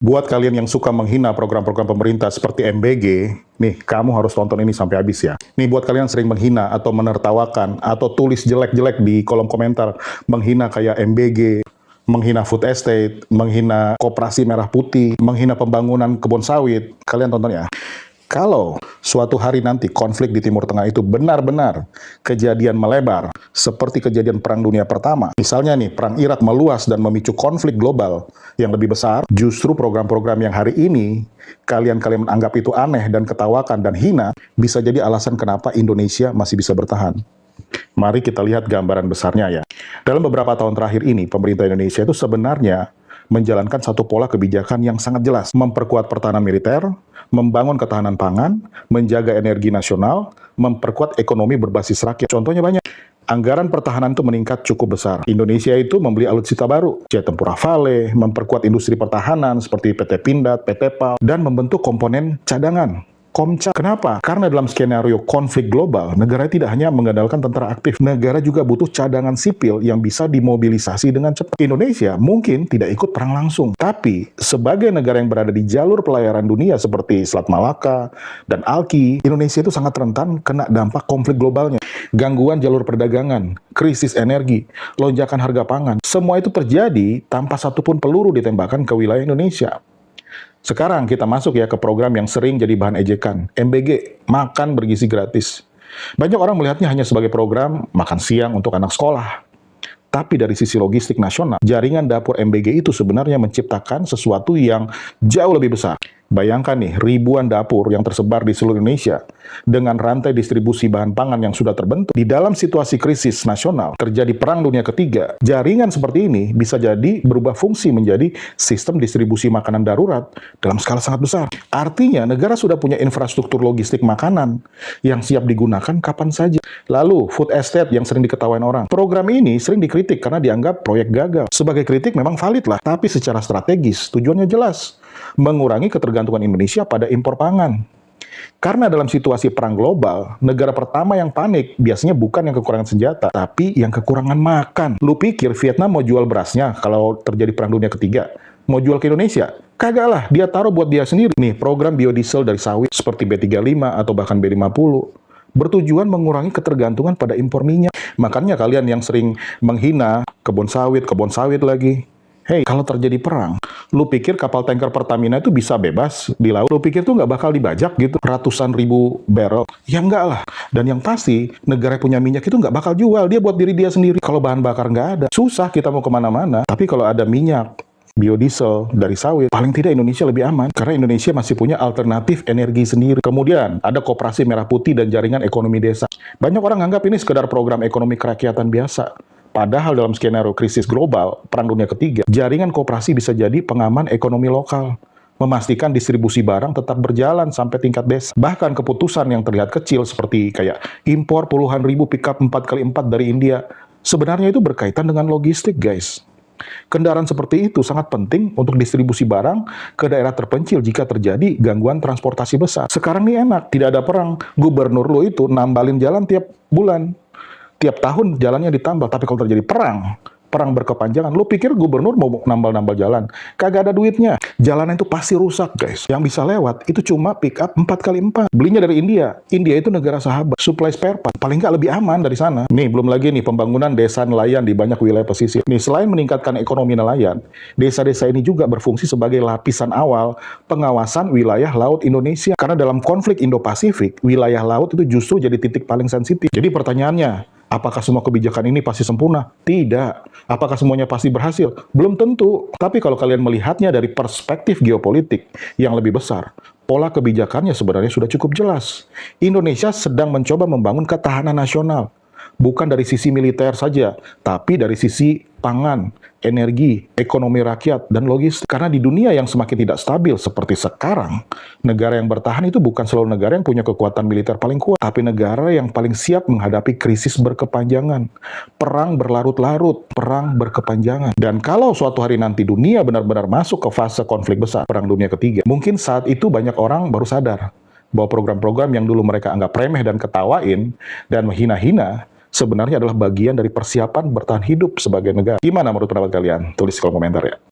Buat kalian yang suka menghina program-program pemerintah seperti MBG, nih, kamu harus tonton ini sampai habis ya. Nih, buat kalian yang sering menghina atau menertawakan atau tulis jelek-jelek di kolom komentar, menghina kayak MBG, menghina food estate, menghina koperasi merah putih, menghina pembangunan kebun sawit, kalian tonton ya. Kalau suatu hari nanti konflik di Timur Tengah itu benar-benar kejadian melebar, seperti kejadian Perang Dunia Pertama, misalnya nih, Perang Irak meluas dan memicu konflik global yang lebih besar, justru program-program yang hari ini kalian anggap itu aneh dan ketawakan dan hina, bisa jadi alasan kenapa Indonesia masih bisa bertahan. Mari kita lihat gambaran besarnya ya. Dalam beberapa tahun terakhir ini, pemerintah Indonesia itu sebenarnya menjalankan satu pola kebijakan yang sangat jelas, memperkuat pertahanan militer, membangun ketahanan pangan, menjaga energi nasional, memperkuat ekonomi berbasis rakyat. Contohnya banyak. Anggaran pertahanan itu meningkat cukup besar. Indonesia itu membeli alutsista baru, jet tempur Rafale, memperkuat industri pertahanan seperti PT Pindad, PT PAL, dan membentuk komponen cadangan. Komcat. Kenapa? Karena dalam skenario konflik global, negara tidak hanya mengandalkan tentara aktif, negara juga butuh cadangan sipil yang bisa dimobilisasi dengan cepat. Indonesia mungkin tidak ikut perang langsung, tapi sebagai negara yang berada di jalur pelayaran dunia seperti Selat Malaka dan ALKI, Indonesia itu sangat rentan kena dampak konflik globalnya. Gangguan jalur perdagangan, krisis energi, lonjakan harga pangan, semua itu terjadi tanpa satupun peluru ditembakkan ke wilayah Indonesia. Sekarang kita masuk ya ke program yang sering jadi bahan ejekan, MBG, makan bergizi gratis. Banyak orang melihatnya hanya sebagai program makan siang untuk anak sekolah. Tapi dari sisi logistik nasional, jaringan dapur MBG itu sebenarnya menciptakan sesuatu yang jauh lebih besar. Bayangkan nih, ribuan dapur yang tersebar di seluruh Indonesia dengan rantai distribusi bahan pangan yang sudah terbentuk. Di dalam situasi krisis nasional, terjadi Perang Dunia Ketiga, jaringan seperti ini bisa jadi berubah fungsi menjadi sistem distribusi makanan darurat dalam skala sangat besar. Artinya, negara sudah punya infrastruktur logistik makanan yang siap digunakan kapan saja. Lalu, food estate yang sering diketawain orang. Program ini sering dikritik karena dianggap proyek gagal. Sebagai kritik memang valid lah, tapi secara strategis tujuannya jelas. Mengurangi ketergantungan Indonesia pada impor pangan. Karena dalam situasi perang global, negara pertama yang panik biasanya bukan yang kekurangan senjata, tapi yang kekurangan makan. Lu pikir Vietnam mau jual berasnya kalau terjadi Perang Dunia Ketiga? Mau jual ke Indonesia? Kagak lah, dia taruh buat dia sendiri. Nih, program biodiesel dari sawit seperti B35 atau bahkan B50 bertujuan mengurangi ketergantungan pada impor minyak. Makanya kalian yang sering menghina kebun sawit lagi. Hei, kalau terjadi perang, lu pikir kapal tanker Pertamina itu bisa bebas di laut? Lu pikir tuh nggak bakal dibajak gitu? Ratusan ribu barrel? Ya enggak lah. Dan yang pasti, negara yang punya minyak itu nggak bakal jual. Dia buat diri dia sendiri. Kalau bahan bakar nggak ada, susah kita mau kemana-mana. Tapi kalau ada minyak, biodiesel dari sawit, paling tidak Indonesia lebih aman. Karena Indonesia masih punya alternatif energi sendiri. Kemudian, ada koperasi merah putih dan jaringan ekonomi desa. Banyak orang anggap ini sekedar program ekonomi kerakyatan biasa. Padahal dalam skenario krisis global, Perang Dunia Ketiga, jaringan koperasi bisa jadi pengaman ekonomi lokal, memastikan distribusi barang tetap berjalan sampai tingkat desa. Bahkan keputusan yang terlihat kecil seperti kayak impor puluhan ribu pickup 4x4 dari India, sebenarnya itu berkaitan dengan logistik, guys. Kendaraan seperti itu sangat penting untuk distribusi barang ke daerah terpencil jika terjadi gangguan transportasi besar. Sekarang nih enak, tidak ada perang. Gubernur lo itu nambalin jalan tiap bulan. Tiap tahun jalannya ditambal, tapi kalau terjadi perang berkepanjangan, lu pikir gubernur mau nambal-nambal jalan? Kagak ada duitnya. Jalanan itu pasti rusak, guys. Yang bisa lewat itu cuma pick up 4x4. Belinya dari India. India itu negara sahabat. Supply spare part. Paling nggak lebih aman dari sana. Nih, belum lagi nih pembangunan desa nelayan di banyak wilayah pesisir. Nih, selain meningkatkan ekonomi nelayan, desa-desa ini juga berfungsi sebagai lapisan awal pengawasan wilayah laut Indonesia. Karena dalam konflik Indo-Pasifik, wilayah laut itu justru jadi titik paling sensitif. Jadi pertanyaannya, apakah semua kebijakan ini pasti sempurna? Tidak. Apakah semuanya pasti berhasil? Belum tentu. Tapi kalau kalian melihatnya dari perspektif geopolitik yang lebih besar, pola kebijakannya sebenarnya sudah cukup jelas. Indonesia sedang mencoba membangun ketahanan nasional. Bukan dari sisi militer saja, tapi dari sisi pangan, energi, ekonomi rakyat, dan logistik. Karena di dunia yang semakin tidak stabil seperti sekarang, negara yang bertahan itu bukan selalu negara yang punya kekuatan militer paling kuat, tapi negara yang paling siap menghadapi krisis berkepanjangan. Perang berlarut-larut, perang berkepanjangan. Dan kalau suatu hari nanti dunia benar-benar masuk ke fase konflik besar, Perang Dunia Ketiga, mungkin saat itu banyak orang baru sadar bahwa program-program yang dulu mereka anggap remeh dan ketawain dan menghina-hina, sebenarnya adalah bagian dari persiapan bertahan hidup sebagai negara. Gimana menurut pendapat kalian? Tulis di kolom komentar ya.